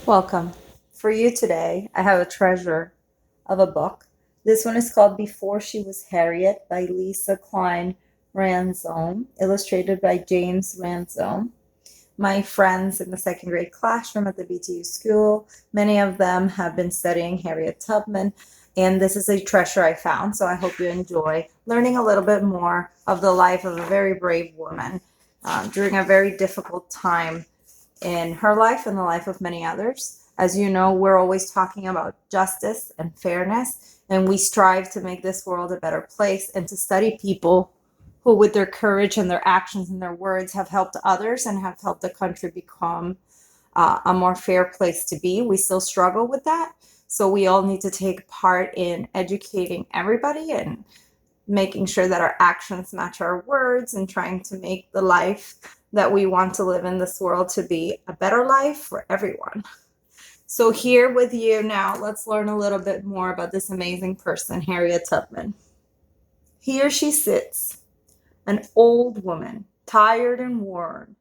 Welcome. For you today, I have a treasure of a book. This one is called Before She Was Harriet by Lesa Cline-Ransome, illustrated by James Ransome. My friends in the second grade classroom at the BTU school, many of them have been studying Harriet Tubman, and this is a treasure I found, so I hope you enjoy learning a little bit more of the life of a very brave woman during a very difficult time in her life and the life of many others. As you know, we're always talking about justice and fairness, and we strive to make this world a better place and to study people who, with their courage and their actions and their words, have helped others and have helped the country become a more fair place to be. We still struggle with that. So we all need to take part in educating everybody and making sure that our actions match our words and trying to make the life that we want to live in this world to be a better life for everyone. So here with you now, let's learn a little bit more about this amazing person, Harriet Tubman. Here she sits, an old woman, tired and worn,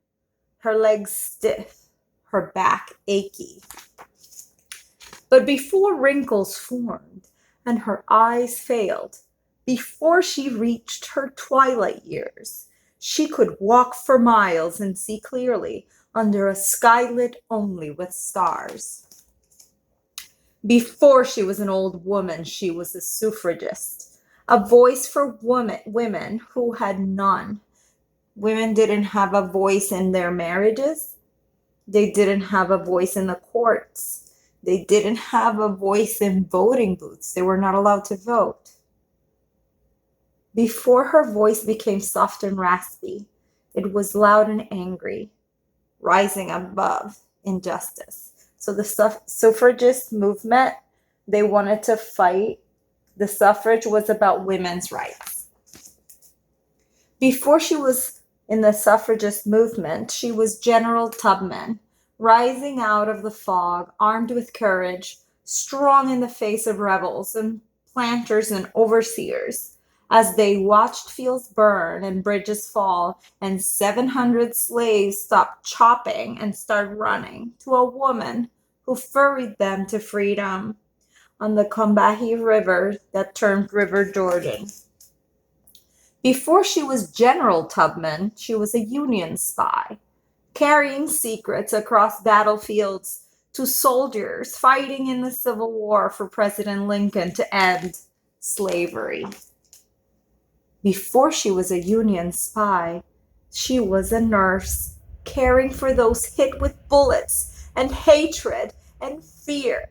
her legs stiff, her back achy. But before wrinkles formed and her eyes failed, before she reached her twilight years, she could walk for miles and see clearly under a sky lit only with stars. Before she was an old woman, she was a suffragist, a voice for women who had none. Women didn't have a voice in their marriages. They didn't have a voice in the courts. They didn't have a voice in voting booths. They were not allowed to vote. Before her voice became soft and raspy, it was loud and angry, rising above injustice. So the suffragist movement, they wanted to fight. The suffrage was about women's rights. Before she was in the suffragist movement, she was General Tubman, rising out of the fog, armed with courage, strong in the face of rebels and planters and overseers, as they watched fields burn and bridges fall and 700 slaves stop chopping and start running, to a woman who ferried them to freedom on the Combahee River that turned River Jordan. Before she was General Tubman, she was a Union spy, carrying secrets across battlefields to soldiers fighting in the Civil War for President Lincoln to end slavery. Before she was a Union spy, she was a nurse, caring for those hit with bullets and hatred and fear,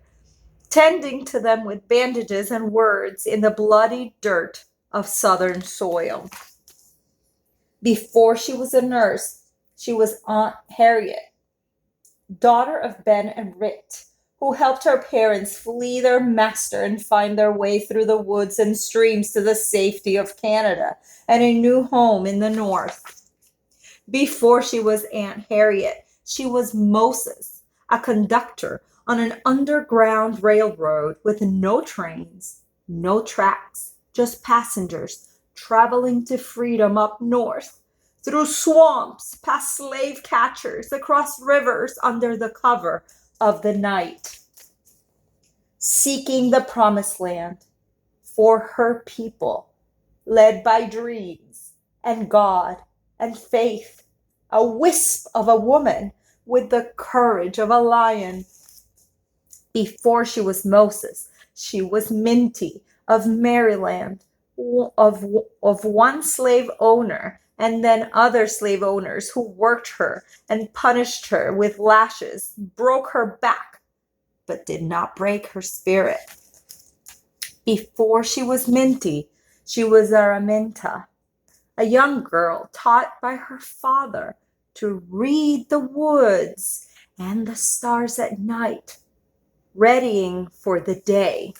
tending to them with bandages and words in the bloody dirt of Southern soil. Before she was a nurse, she was Aunt Harriet, daughter of Ben and Rit, who helped her parents flee their master and find their way through the woods and streams to the safety of Canada and a new home in the north. Before she was Aunt Harriet, she was Moses, a conductor on an underground railroad with no trains, no tracks, just passengers traveling to freedom up north, through swamps, past slave catchers, across rivers under the cover of the night, seeking the promised land for her people, led by dreams and God and faith, a wisp of a woman with the courage of a lion. Before she was Moses, she was Minty of Maryland, of one slave owner, and then other slave owners who worked her and punished her with lashes, broke her back, but did not break her spirit. Before she was Minty, she was Araminta, a young girl taught by her father to read the woods and the stars at night, readying for the day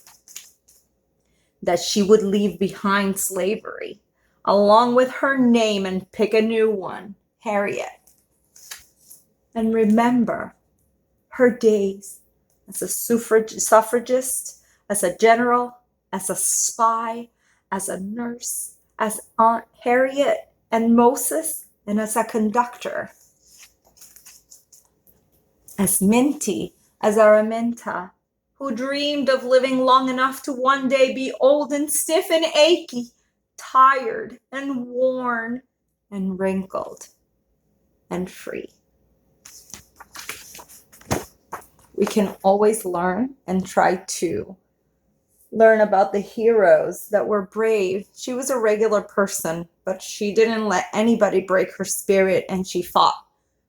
that she would leave behind slavery, along with her name, and pick a new one, Harriet. And remember her days as a suffragist, as a general, as a spy, as a nurse, as Aunt Harriet and Moses, and as a conductor. As Minty, as Araminta, who dreamed of living long enough to one day be old and stiff and achy, tired and worn and wrinkled and free. We can always learn and try to learn about the heroes that were brave. She was a regular person, but she didn't let anybody break her spirit, and she fought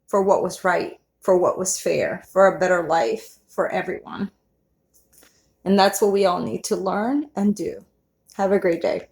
for what was right, for what was fair, for a better life for everyone. And that's what we all need to learn and do. Have a great day.